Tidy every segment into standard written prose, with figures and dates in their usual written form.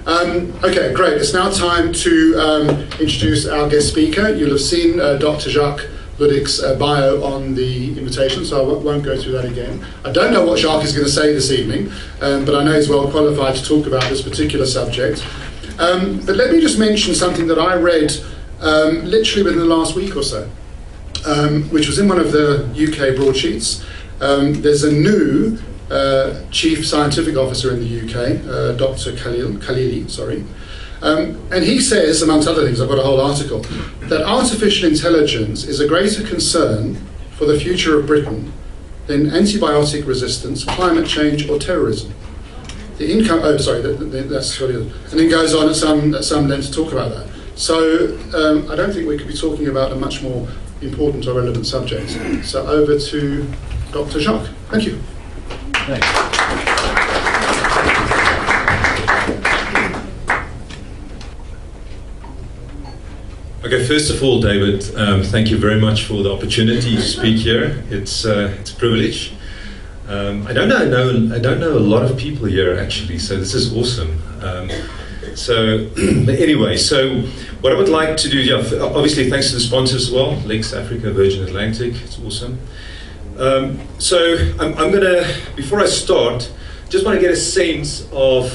Okay, great. It's now time to introduce our guest speaker. You'll have seen Dr. Jacques Ludik's bio on the invitation, so I won't go through that again. I don't know what Jacques is going to say this evening, but I know he's well qualified to talk about this particular subject. But let me just mention something that I read literally within the last week or so, which was in one of the UK broadsheets. There's a new Chief Scientific Officer in the UK, Dr. Khalili, and he says, amongst other things, I've got a whole article, that artificial intelligence is a greater concern for the future of Britain than antibiotic resistance, climate change, or terrorism. The income, that's what it is. And then goes on at some length to talk about that. So I don't think we could be talking about a much more important or relevant subject. So over to Dr. Jacques. Thank you. Thanks. Okay, first of all, David, thank you very much for the opportunity to speak here. It's a privilege. I don't know a lot of people here actually, so this is awesome. But anyway, so what I would like to do, obviously thanks to the sponsors as well, Lex Africa, Virgin Atlantic, it's awesome. So I'm gonna, before I start, just want to get a sense of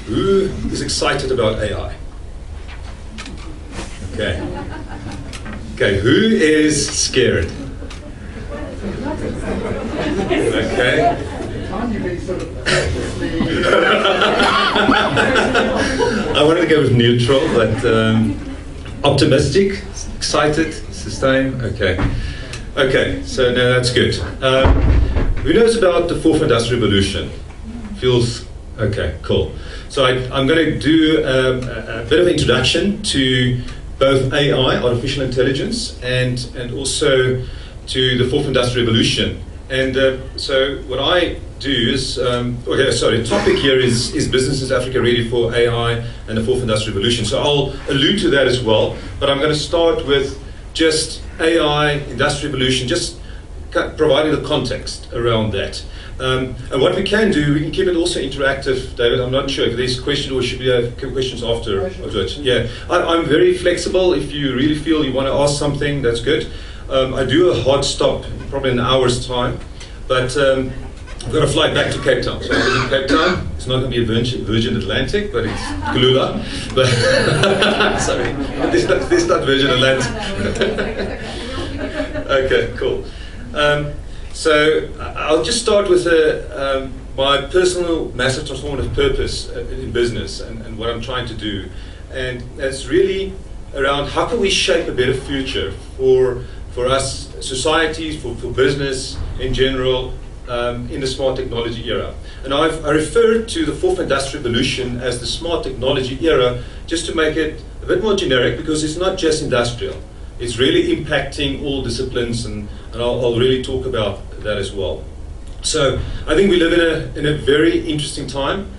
who is excited about AI. Okay, who is scared? Okay. I wanted to go with neutral, but optimistic, excited, sustained. Okay, so no, that's good. Who knows about the fourth industrial revolution? Feels okay, cool. So I'm going to do a bit of introduction to both AI, artificial intelligence, and also to the fourth industrial revolution. And so what I do is, the topic here is Businesses Africa ready for AI and the fourth industrial revolution? So I'll allude to that as well, but I'm going to start with just AI, industrial revolution, just providing the context around that. And what we can do, we can keep it also interactive, David. I'm not sure if there's a question or should we have questions after it. Yeah, I'm very flexible. If you really feel you want to ask something, that's good. I do a hard stop, probably in an hour's time, but I've got to fly back to Cape Town. So I live in Cape Town. It's not going to be a Virgin Atlantic, but it's Kulula. But sorry, this not Virgin Atlantic. Okay, cool. So I'll just start with my personal massive transformative purpose in business and what I'm trying to do. And that's really around how can we shape a better future for us, societies, for business in general, in the smart technology era. And I refer to the fourth industrial revolution as the smart technology era, just to make it a bit more generic, because it's not just industrial. It's really impacting all disciplines, and I'll really talk about that as well. So I think we live in a very interesting time.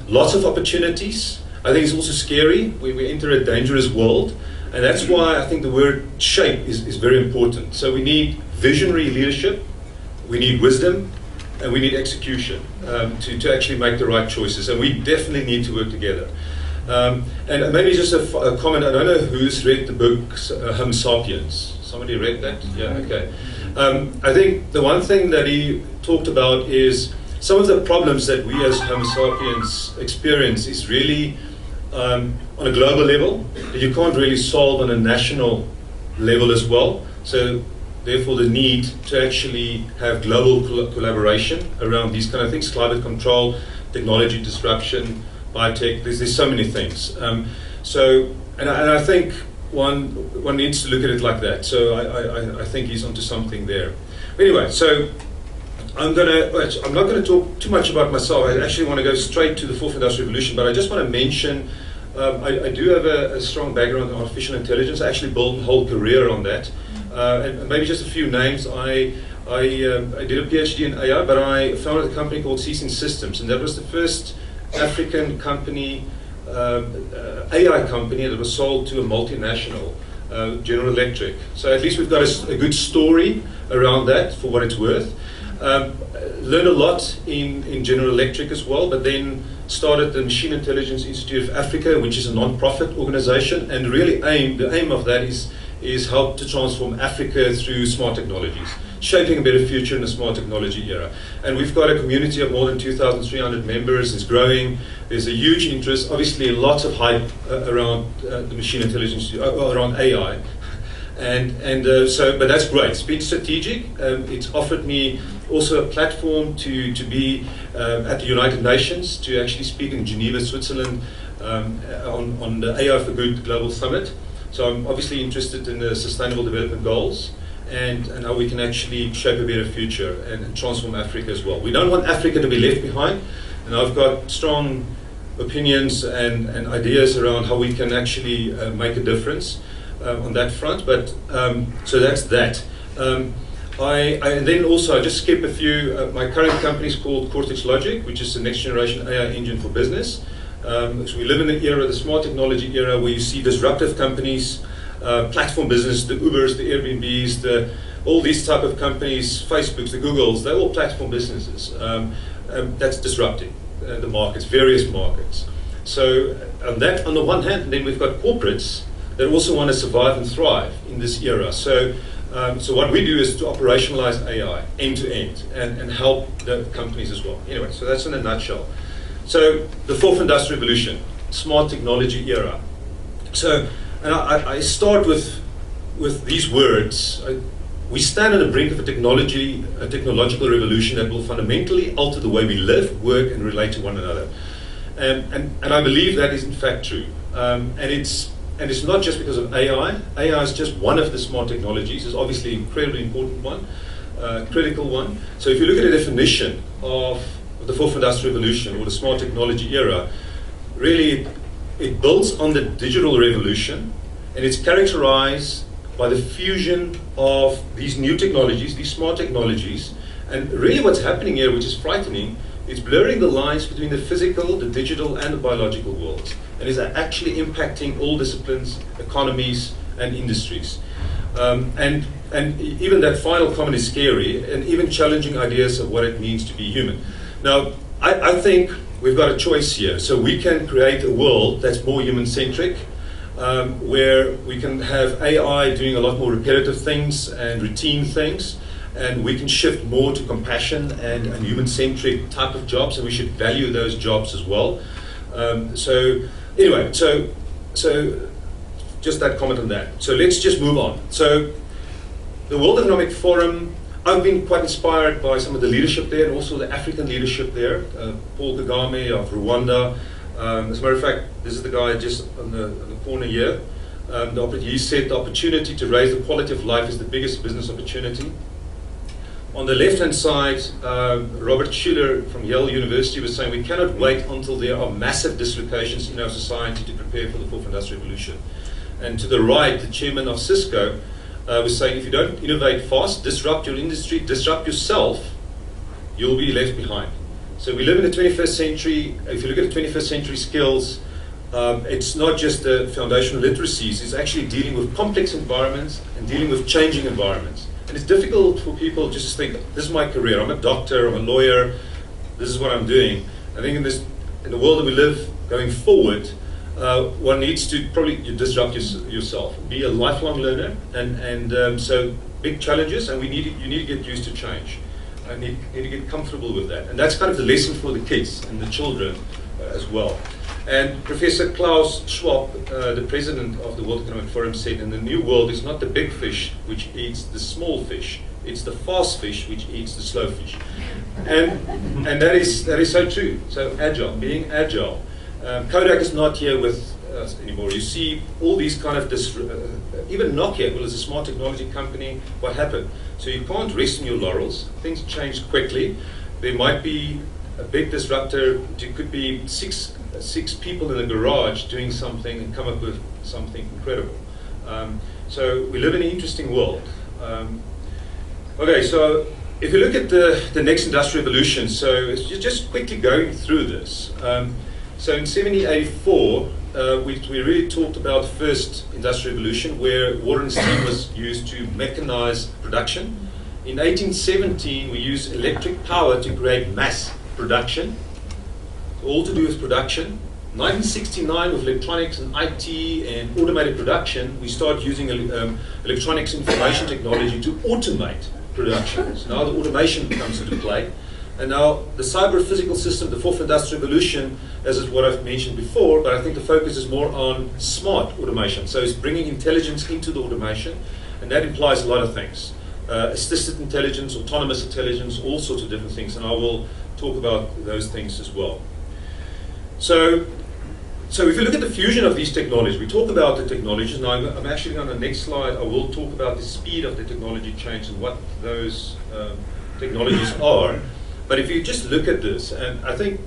Lots of opportunities. I think it's also scary. We enter a dangerous world, and that's why I think the word shape is very important. So we need visionary leadership, we need wisdom, and we need execution to actually make the right choices. And we definitely need to work together. And maybe just a comment. I don't know who's read the book Homo Sapiens. Somebody read that? Yeah, okay. I think the one thing that he talked about is some of the problems that we as Homo Sapiens experience is really on a global level that you can't really solve on a national level as well. So therefore the need to actually have global collaboration around these kind of things, climate control, technology disruption, biotech, there's so many things. And I think one needs to look at it like that. So I think he's onto something there. Anyway, so I'm not going to talk too much about myself. I actually want to go straight to the fourth industrial revolution, but I just want to mention I do have a strong background in artificial intelligence. I actually built a whole career on that. And maybe just a few names. I did a PhD in AI, but I founded a company called Ceasing Systems, and that was the first African company, AI company that was sold to a multinational, General Electric. So at least we've got a good story around that for what it's worth. Learned a lot in General Electric as well, but then started the Machine Intelligence Institute of Africa, which is a non-profit organization, and really the aim of that is help to transform Africa through smart technologies, shaping a better future in the smart technology era. And we've got a community of more than 2,300 members. It's growing. There's a huge interest, obviously lots of hype around the Machine Intelligence, around AI. But that's great. It's been strategic. It's offered me also a platform to be at the United Nations, to actually speak in Geneva, Switzerland, on the AI for Good Global Summit. So I'm obviously interested in the Sustainable Development Goals and how we can actually shape a better future and transform Africa as well. We don't want Africa to be left behind, and I've got strong opinions and ideas around how we can actually make a difference on that front. But so that's that. I then also, just skip a few, my current company is called Cortex Logic, which is the next generation AI engine for business. So we live in the era, the smart technology era, where you see disruptive companies, platform business, the Ubers, the Airbnbs, all these type of companies, Facebooks, the Googles, they're all platform businesses. That's disrupting the markets, various markets. So on the one hand, then we've got corporates that also want to survive and thrive in this era. So what we do is to operationalize AI end to end and help the companies as well. Anyway, so that's in a nutshell. So the fourth industrial revolution, smart technology era. So, and I start with these words. We stand on the brink of a technological revolution that will fundamentally alter the way we live, work, and relate to one another. And I believe that is in fact true. And it's not just because of AI. AI is just one of the smart technologies. It's obviously an incredibly important one, critical one. So if you look at the definition of the fourth industrial revolution or the smart technology era, really it builds on the digital revolution, and it's characterized by the fusion of these new technologies, these smart technologies. And really what's happening here, which is frightening, is blurring the lines between the physical, the digital, and the biological worlds, and is actually impacting all disciplines, economies, and industries. And even that final comment is scary, and even challenging ideas of what it means to be human. Now, I think we've got a choice here. So we can create a world that's more human-centric, where we can have AI doing a lot more repetitive things and routine things, and we can shift more to compassion and human-centric type of jobs, and we should value those jobs as well. So anyway, so just that comment on that. So let's just move on. So the World Economic Forum, I've been quite inspired by some of the leadership there, and also the African leadership there. Paul Kagame of Rwanda. As a matter of fact, this is the guy just on the corner here. He said the opportunity to raise the quality of life is the biggest business opportunity. On the left-hand side, Robert Schuller from Yale University was saying we cannot wait until there are massive dislocations in our society to prepare for the fourth industrial revolution. And to the right, the chairman of Cisco was saying if you don't innovate fast, disrupt your industry, disrupt yourself, you'll be left behind. So we live in the 21st century. If you look at the 21st century skills, it's not just the foundational literacies, it's actually dealing with complex environments and dealing with changing environments. And it's difficult for people just to think, this is my career, I'm a doctor, I'm a lawyer, this is what I'm doing. I think in the world that we live going forward, one needs to probably disrupt yourself, be a lifelong learner, and so big challenges, and you need to get used to change. I need to get comfortable with that. And that's kind of the lesson for the kids and the children as well. And Professor Klaus Schwab, the president of the World Economic Forum, said in the new world, it's not the big fish which eats the small fish, it's the fast fish which eats the slow fish. And that is so true. So agile, being agile. Kodak is not here with us anymore. You see all these kind of, even Nokia, well, it's a smart technology company, what happened? So you can't rest on your laurels. Things change quickly. There might be a big disruptor. There could be six people in a garage doing something and come up with something incredible. So we live in an interesting world. Okay, so if you look at the next industrial revolution, so just quickly going through this. So in 1784, we really talked about the first industrial revolution, where water and steam was used to mechanize production. In In 1817, we used electric power to create mass production, all to do with production. 1969, with electronics and IT and automated production, we started using electronics information technology to automate production. So now the automation comes into play. And now the cyber-physical system, the fourth industrial revolution, as is what I've mentioned before, but I think the focus is more on smart automation. So it's bringing intelligence into the automation, and that implies a lot of things. Assisted intelligence, autonomous intelligence, all sorts of different things, and I will talk about those things as well. So if you look at the fusion of these technologies, we talk about the technologies. Now I'm actually on the next slide, I will talk about the speed of the technology change and what those technologies are. But if you just look at this, and I think,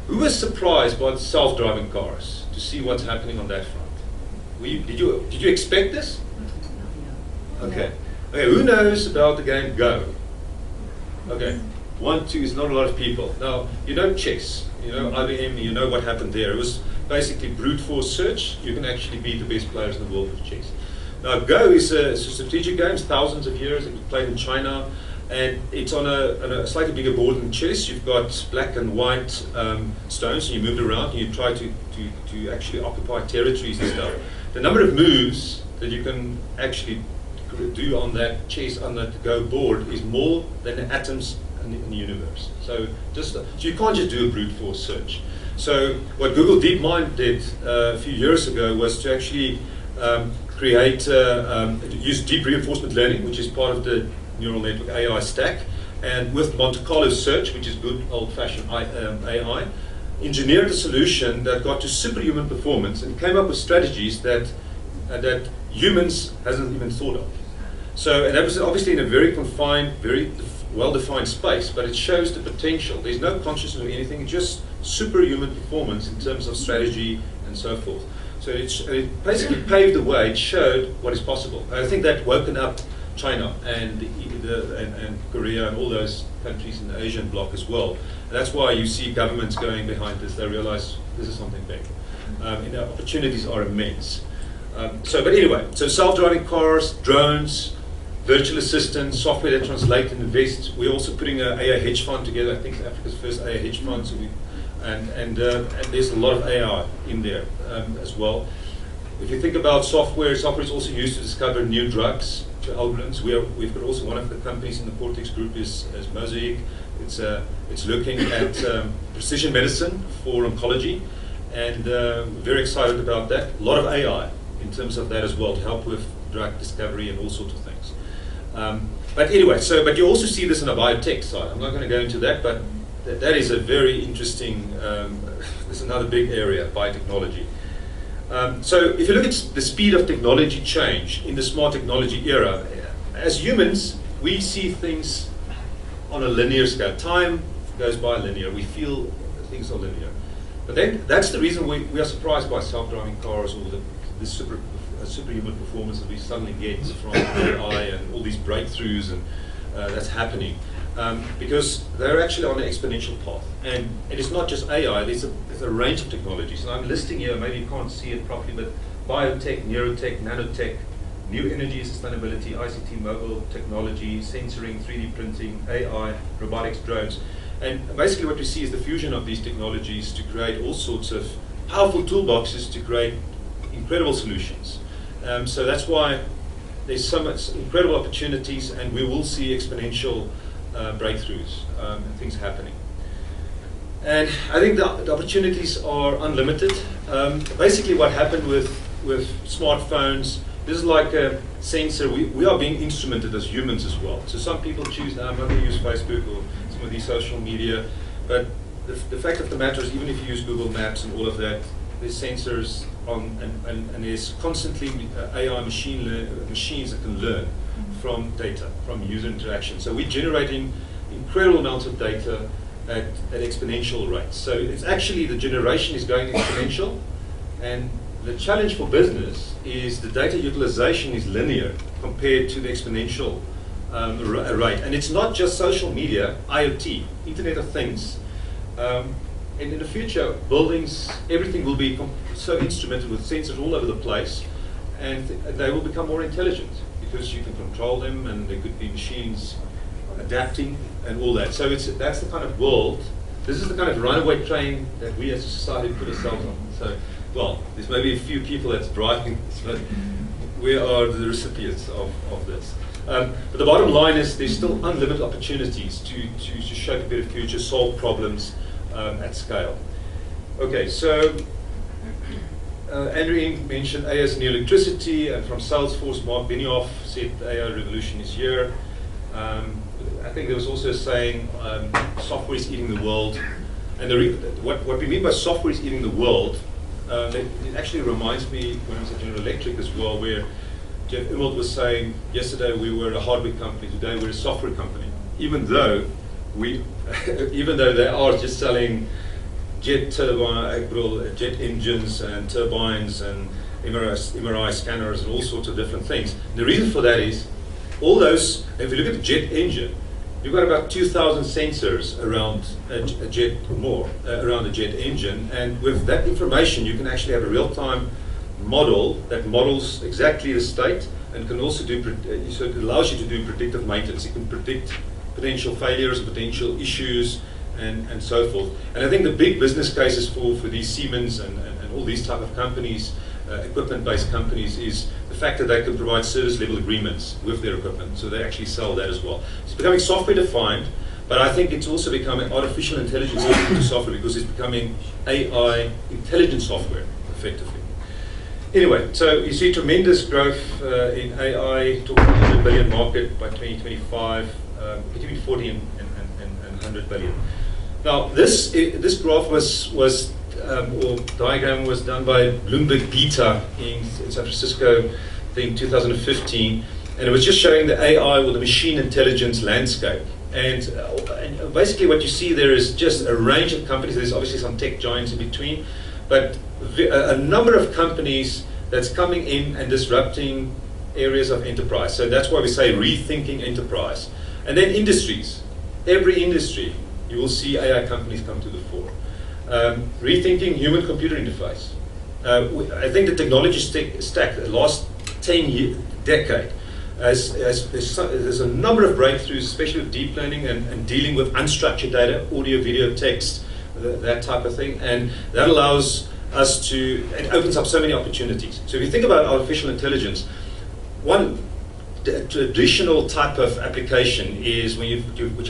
who was surprised by the self-driving cars to see what's happening on that front? Did you expect this? Okay. Okay, who knows about the game Go? Okay, 1, 2 is not a lot of people. Now, you know chess, you know IBM, you know what happened there. It was basically brute force search. You can actually beat the best players in the world with chess. Now, Go is a strategic game, it's thousands of years. It was played in China, and it's on a slightly bigger board than chess. You've got black and white stones, and you move around, and you try to actually occupy territories and stuff. The number of moves that you can actually do on that chess, on that Go board, is more than the atoms in the universe. So you can't just do a brute force search. So what Google DeepMind did a few years ago was to actually use deep reinforcement learning, which is part of the neural network AI stack, and with Monte Carlo search, which is good old-fashioned AI, engineered a solution that got to superhuman performance and came up with strategies that humans hasn't even thought of. So, and that was obviously in a very confined, very well-defined space, but it shows the potential. There's no consciousness of anything, just superhuman performance in terms of strategy and so forth. So it basically paved the way, it showed what is possible. I think that woken up China and Korea and all those countries in the Asian bloc as well. And that's why you see governments going behind this. They realize this is something big. And the opportunities are immense. But anyway, so self-driving cars, drones, virtual assistants, software that translate and invest. We're also putting an AI hedge fund together. I think it's Africa's first AI hedge fund. So and there's a lot of AI in there as well. If you think about software is also used to discover new drugs, algorithms. We've got also one of the companies in the Cortex group is Mosaic. It's looking at precision medicine for oncology, and very excited about that. A lot of AI in terms of that as well to help with drug discovery and all sorts of things. But anyway, but you also see this in a biotech side. I'm not going to go into that, but that is a very interesting, there's another big area, biotechnology. So if you look at the speed of technology change in the smart technology era, as humans, we see things on a linear scale. Time goes by linear. We feel things are linear. But then that's the reason we are surprised by self-driving cars or the superhuman performance that we suddenly get from AI and all these breakthroughs and that's happening. Because they're actually on an exponential path. And it is not just AI, there's a range of technologies. And I'm listing here, maybe you can't see it properly, but biotech, neurotech, nanotech, new energy, sustainability, ICT, mobile technology, sensoring, 3D printing, AI, robotics, drones. And basically what we see is the fusion of these technologies to create all sorts of powerful toolboxes to create incredible solutions. So that's why there's so much incredible opportunities, and we will see exponential breakthroughs and things happening. And I think the opportunities are unlimited. Basically what happened with smartphones, this is like a sensor. We are being instrumented as humans as well. So some people choose, I'm not going to use Facebook or some of these social media, but the fact of the matter is, even if you use Google Maps and all of that, there's sensors on, and there's constantly AI machines that can learn from data, from user interaction. So we're generating incredible amounts of data at exponential rates. So it's actually, the generation is going exponential, and the challenge for business is the data utilization is linear compared to the exponential rate. And it's not just social media, IoT, Internet of Things. And in the future, buildings, everything will be so instrumented with sensors all over the place, and they will become more intelligent because you can control them, and there could be machines adapting, and all that. So that's the kind of world. This is the kind of runaway train that we as a society put ourselves on. So, well, there's maybe a few people that's driving this, but we are the recipients of this. But the bottom line is there's still unlimited opportunities to shape a better future, solve problems at scale. Okay, so Andrew Ng mentioned AI as new electricity, and from Salesforce, Mark Benioff said the AI revolution is here. I think there was also saying software is eating the world. And what we mean by software is eating the world, it actually reminds me when I was at General Electric as well, where Jeff Immelt was saying, yesterday we were a hardware company, today we're a software company. Even though they are just selling jet engines and turbines and MRI scanners and all sorts of different things. And the reason for that is, all those, if you look at the jet engine, you've got about 2,000 sensors around around the jet engine, and with that information you can actually have a real-time model that models exactly the state, and can also do, so it allows you to do predictive maintenance. You can predict potential failures, potential issues, and so forth. And I think the big business cases for these Siemens and all these type of companies, equipment-based companies, is the fact that they can provide service-level agreements with their equipment, so they actually sell that as well. It's becoming software-defined, but I think it's also becoming artificial intelligence into software, because it's becoming AI intelligent software, effectively. Anyway, so you see tremendous growth in AI, talking about 100 billion market by 2025, between 40 and 100 billion. Now, this graph or diagram was done by Bloomberg Beta in San Francisco, I think 2015, and it was just showing the AI or the machine intelligence landscape. And basically what you see there is just a range of companies. There's obviously some tech giants in between, but a number of companies that's coming in and disrupting areas of enterprise. So that's why we say rethinking enterprise. And then industries. Every industry, you will see AI companies come to the fore. Rethinking human-computer interface. I think the technology stack, the last decade, there's a number of breakthroughs, especially with deep learning and dealing with unstructured data, audio, video, text, that type of thing. And that allows us to, it opens up so many opportunities. So if you think about artificial intelligence, one traditional type of application is what you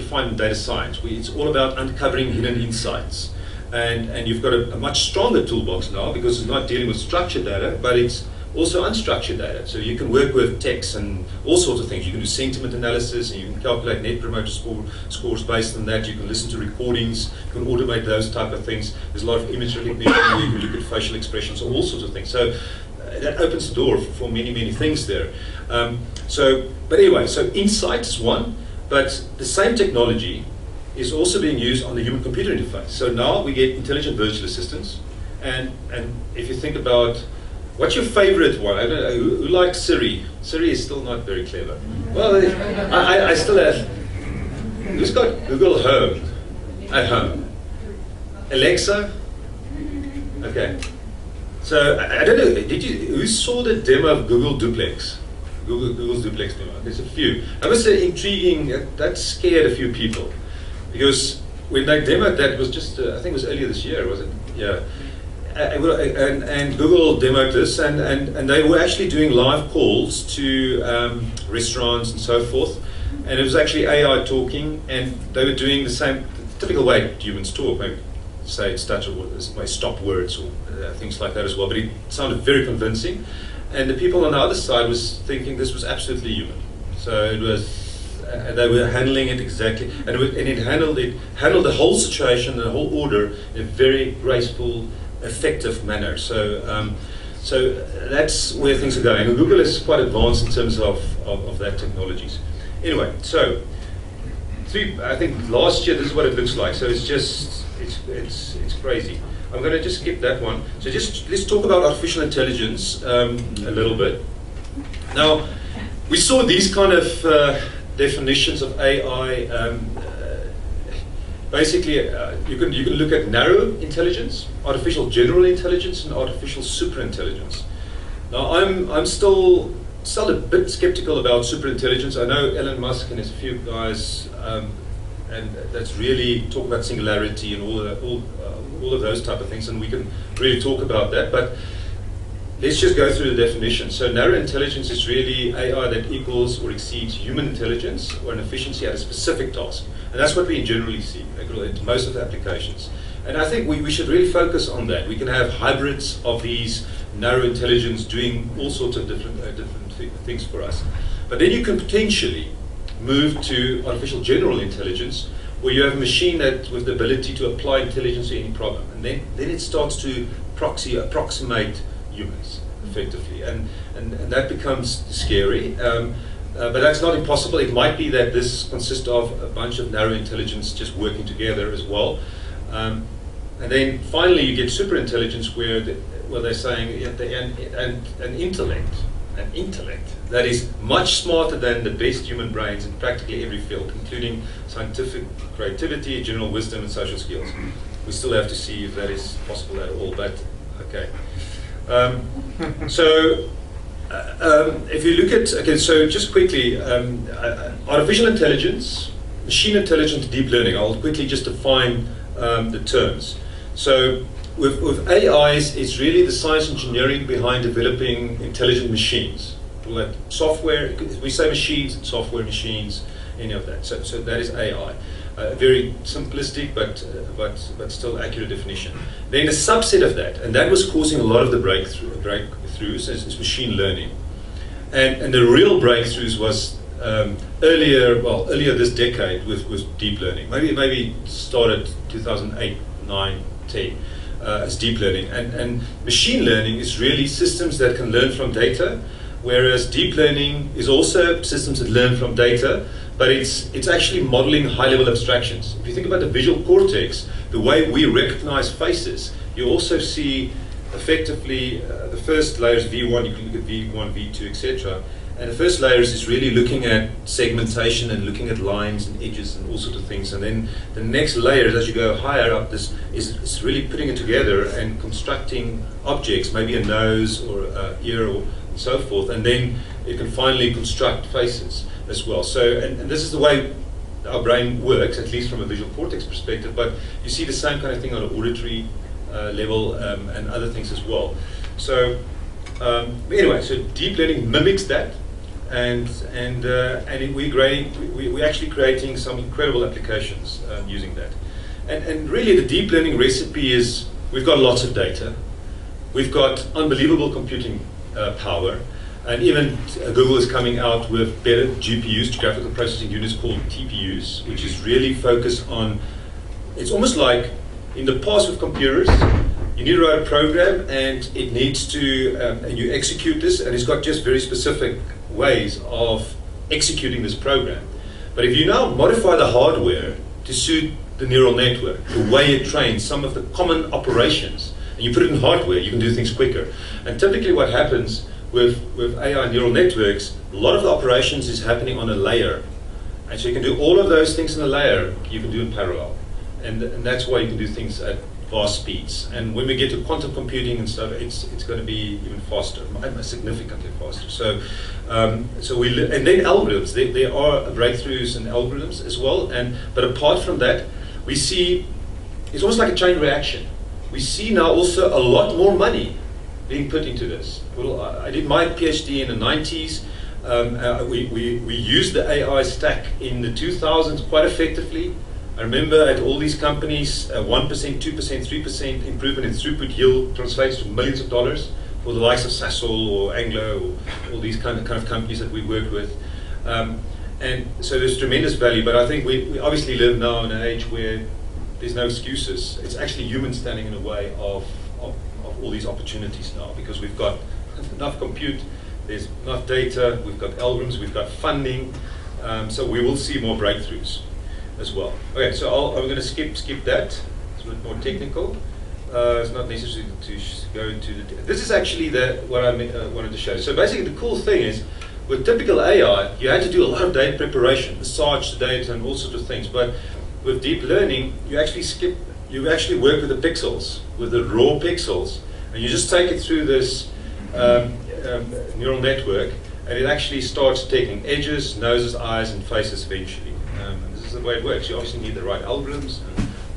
find in data science, where it's all about uncovering hidden insights. And you've got a much stronger toolbox now, because it's not dealing with structured data, but it's also unstructured data. So you can work with text and all sorts of things. You can do sentiment analysis, and you can calculate net promoter scores based on that. You can listen to recordings, you can automate those type of things. There's a lot of image recognition, you can look at facial expressions, all sorts of things. So that opens the door for many, many things there. But anyway, so insight is one, but the same technology is also being used on the human-computer interface. So now we get intelligent virtual assistants, and if you think about, what's your favorite one? I don't know, who likes Siri? Siri is still not very clever. Well, I still have, who's got Google Home at home? Alexa? Okay. So I don't know, who saw the demo of Google Duplex? Google's Duplex demo. There's a few. I must say, intriguing, that scared a few people. Because when they demoed that, it was just, I think it was earlier this year, was it? Yeah. And Google demoed this, and they were actually doing live calls to restaurants and so forth. And it was actually AI talking, and they were doing the same, typical way humans talk, maybe say stutter words, may stop words, or things like that as well. But it sounded very convincing. And the people on the other side was thinking this was absolutely human. So it was, they were handling it exactly, and it handled the whole situation and the whole order in a very graceful, effective manner. So that's where things are going. And Google is quite advanced in terms of that technologies. Anyway, so I think last year this is what it looks like. So it's crazy. I'm going to just skip that one. So let's talk about artificial intelligence a little bit. Now, we saw these kind of definitions of AI. Basically, you can look at narrow intelligence, artificial general intelligence, and artificial superintelligence. Now, I'm still still a bit skeptical about superintelligence. I know Elon Musk and his few guys, and that's really talk about singularity and all of those type of things, and we can really talk about that. But let's just go through the definition. So narrow intelligence is really AI that equals or exceeds human intelligence or an efficiency at a specific task. And that's what we generally see in most of the applications. And I think we should really focus on that. We can have hybrids of these narrow intelligence doing all sorts of different things for us. But then you can potentially move to artificial general intelligence, where you have a machine that with the ability to apply intelligence to any problem. And then it starts to approximate humans effectively. And that becomes scary. But that's not impossible. It might be that this consists of a bunch of narrow intelligence just working together as well. And then finally you get superintelligence where they're saying an intellect that is much smarter than the best human brains in practically every field, including scientific creativity, general wisdom, and social skills. We still have to see if that is possible at all, but okay. If you look at, so just quickly, artificial intelligence, machine intelligence, deep learning. I'll quickly just define the terms. So with AIs, it's really the science engineering behind developing intelligent machines. Like software, we say machines, software machines, any of that. So that is AI. Very simplistic, but still accurate definition. Then a subset of that, and that was causing a lot of the breakthroughs, is machine learning. And the real breakthroughs was earlier this decade with deep learning. Maybe started 2008, 9, 10 as deep learning. And machine learning is really systems that can learn from data, whereas deep learning is also systems that learn from data, but it's actually modeling high-level abstractions. If you think about the visual cortex, the way we recognize faces, you also see effectively the first layer is V1, you can look at V1, V2, etc. And the first layer is really looking at segmentation and looking at lines and edges and all sorts of things. And then the next layer, as you go higher up, this is really putting it together and constructing objects, maybe a nose or an ear or and so forth. And then it can finally construct faces as well. So, and this is the way our brain works, at least from a visual cortex perspective. But you see the same kind of thing on an auditory level and other things as well. So anyway, so deep learning mimics that. And we're actually creating some incredible applications using that. And really the deep learning recipe is, we've got lots of data, we've got unbelievable computing power, and even Google is coming out with better GPUs, graphical processing units, called TPUs, which is really focused on, it's almost like in the past with computers, you need to write a program and it needs to, and you execute this, and it's got just very specific ways of executing this program. But if you now modify the hardware to suit the neural network, the way it trains some of the common operations, and you put it in hardware, you can do things quicker. And typically what happens with AI neural networks, a lot of the operations is happening on a layer. And so you can do all of those things in a layer, you can do in parallel. And that's why you can do things at vast speeds. And when we get to quantum computing and stuff, it's going to be even faster, significantly faster. So and then algorithms. There are breakthroughs in algorithms as well. But apart from that, we see it's almost like a chain reaction. We see now also a lot more money being put into this. Well, I did my PhD in the 90s. We used the AI stack in the 2000s quite effectively. I remember at all these companies, 1%, 2%, 3% improvement in throughput yield translates to millions of dollars for the likes of Sasol or Anglo or all these kind of companies that we work with. And so there's tremendous value, but I think we obviously live now in an age where there's no excuses. It's actually humans standing in the way of all these opportunities now, because we've got enough compute, there's enough data, we've got algorithms, we've got funding, so we will see more breakthroughs as well. Okay, so I'm going to skip that. It's a bit more technical. It's not necessary to go into the. This is actually what I wanted to show. So basically, the cool thing is, with typical AI, you had to do a lot of data preparation, massage the data, and all sorts of things. But with deep learning, you actually work with the pixels, with the raw pixels, and you just take it through this neural network, and it actually starts detecting edges, noses, eyes, and faces eventually. And this is the way it works. You obviously need the right algorithms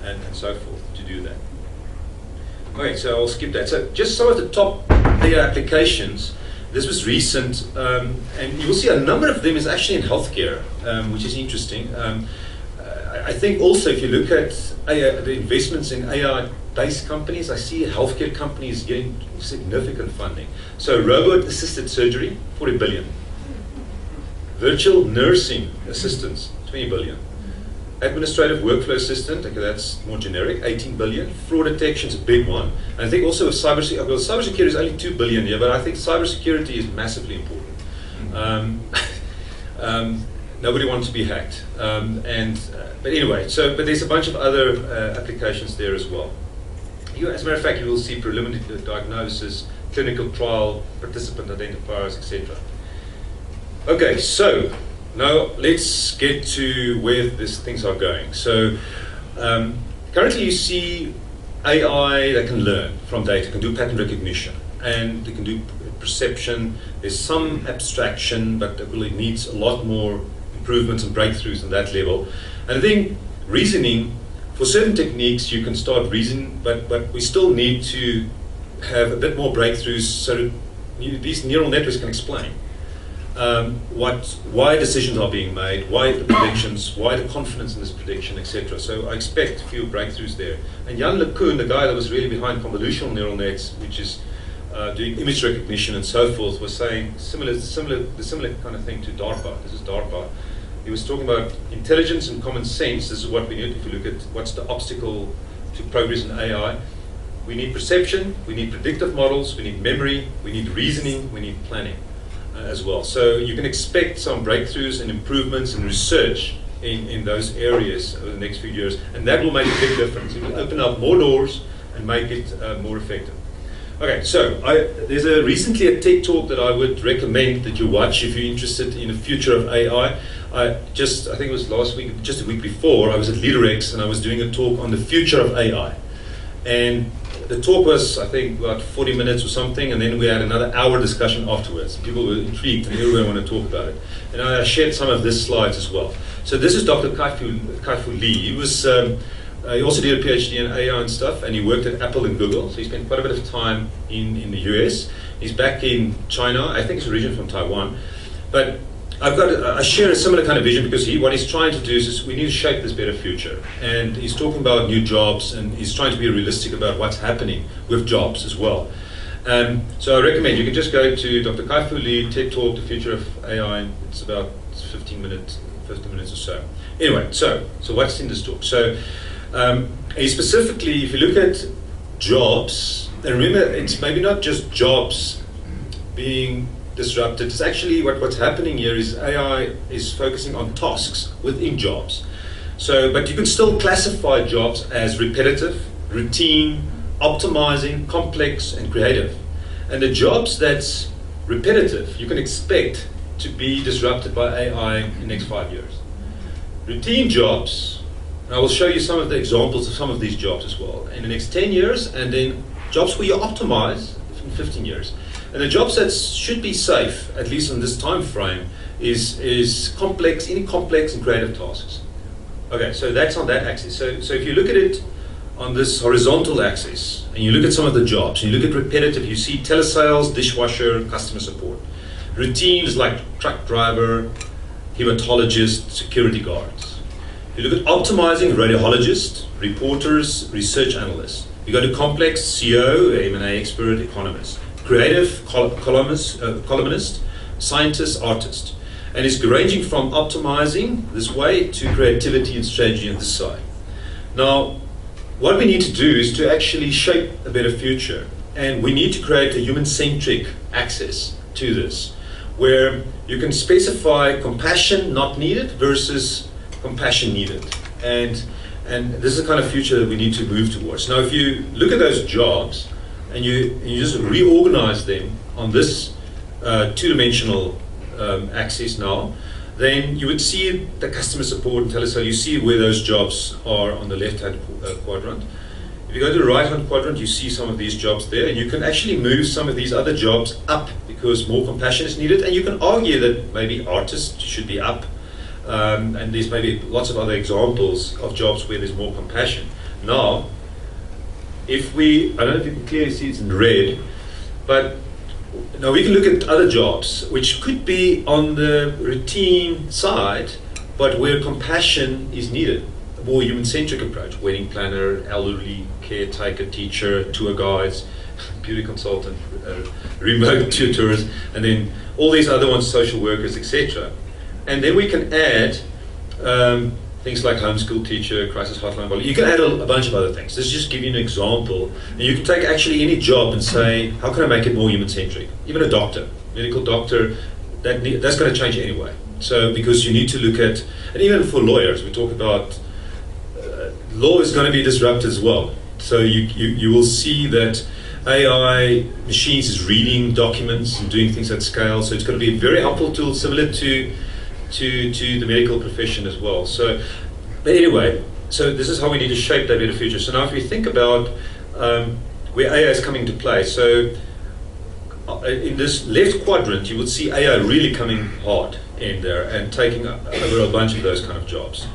and so forth to do that. Okay, so I'll skip that. So just some of the top AI applications. This was recent, and you will see a number of them is actually in healthcare, which is interesting. I think also if you look at the investments in AI-based companies, I see healthcare companies getting significant funding. So robot-assisted surgery, 40 billion. Virtual nursing assistants, 20 billion. Administrative workflow assistant, okay, that's more generic, 18 billion. Fraud detection is a big one. And I think also with cybersecurity, well, cybersecurity is only 2 billion here, but I think cybersecurity is massively important. Nobody wants to be hacked. But anyway, but there's a bunch of other applications there as well. As a matter of fact, you will see preliminary diagnosis, clinical trial, participant identifiers, etc. Okay, so now let's get to where these things are going. So currently you see AI that can learn from data, can do pattern recognition, and they can do perception. There's some abstraction, but it really needs a lot more improvements and breakthroughs on that level. And I think reasoning, for certain techniques you can start reasoning, but we still need to have a bit more breakthroughs so that these neural networks can explain why decisions are being made, why the predictions, why the confidence in this prediction, etc. So I expect a few breakthroughs there. And Jan LeCun, the guy that was really behind convolutional neural nets, which is doing image recognition and so forth, was saying the similar kind of thing to DARPA. This is DARPA. He was talking about intelligence and common sense. This is what we need if you look at what's the obstacle to progress in AI. We need perception, we need predictive models, we need memory, we need reasoning, we need planning as well. So you can expect some breakthroughs and improvements in research in those areas over the next few years, and that will make a big difference. It will open up more doors and make it more effective. Okay, so there's recently a TED talk that I would recommend that you watch if you're interested in the future of AI. I think it was last week, just a week before, I was at LeaderX and I was doing a talk on the future of AI. And the talk was, I think, about 40 minutes or something, and then we had another hour discussion afterwards. People were intrigued and everyone wanted to talk about it. And I shared some of these slides as well. So this is Dr. Kai-Fu Lee. He was, he also did a PhD in AI and stuff, and he worked at Apple and Google, so he spent quite a bit of time in the US. He's back in China. I think he's originally from Taiwan. But I share a similar kind of vision because what he's trying to do is we need to shape this better future. And he's talking about new jobs, and he's trying to be realistic about what's happening with jobs as well. So I recommend you can just go to Dr. Kai-Fu Lee, TED Talk, The Future of AI. It's about 15 minutes or so. Anyway, so what's in this talk? So he specifically, if you look at jobs, and remember, it's maybe not just jobs being disrupted. It's actually what's happening here is AI is focusing on tasks within jobs. So, but you can still classify jobs as repetitive, routine, optimizing, complex, and creative. And the jobs that's repetitive, you can expect to be disrupted by AI in the next 5 years. Routine jobs, and I will show you some of the examples of some of these jobs as well, in the next 10 years, and then jobs where you optimize in 15 years. And the jobs that should be safe, at least in this time frame, is complex, any complex and creative tasks. Okay, so that's on that axis. So if you look at it on this horizontal axis, and you look at some of the jobs, and you look at repetitive, you see telesales, dishwasher, customer support. Routines like truck driver, hematologist, security guards. You look at optimizing, radiologist, reporters, research analysts. You go to complex, CEO, M&A expert, economist. Creative, columnist, scientist, artist. And it's ranging from optimizing this way to creativity and strategy on this side. Now, what we need to do is to actually shape a better future. And we need to create a human-centric access to this, where you can specify compassion not needed versus compassion needed. And this is the kind of future that we need to move towards. Now, if you look at those jobs, and you just reorganize them on this two-dimensional axis now, then you would see the customer support and telesale. You see where those jobs are on the left-hand quadrant. If you go to the right-hand quadrant, you see some of these jobs there, and you can actually move some of these other jobs up because more compassion is needed. And you can argue that maybe artists should be up, and there's maybe lots of other examples of jobs where there's more compassion. Now, if we, I don't know if you can clearly see it's in red, but now we can look at other jobs which could be on the routine side, but where compassion is needed. A more human-centric approach: wedding planner, elderly caretaker, teacher, tour guides, beauty consultant, remote tutors, and then all these other ones, social workers, etc. And then we can add things like homeschool teacher, crisis hotline volunteer. You can add a bunch of other things. This is just give you an example. And you can take actually any job and say, how can I make it more human-centric? Even a doctor, medical doctor, that's going to change anyway. So because you need to look at, and even for lawyers, we talk about law is going to be disrupted as well. So you will see that AI machines is reading documents and doing things at scale. So it's going to be a very helpful tool, similar to the medical profession as well. So, but anyway, so this is how we need to shape that better future. So now if we think about where AI is coming into play, so in this left quadrant, you would see AI really coming hard in there and taking over a bunch of those kind of jobs.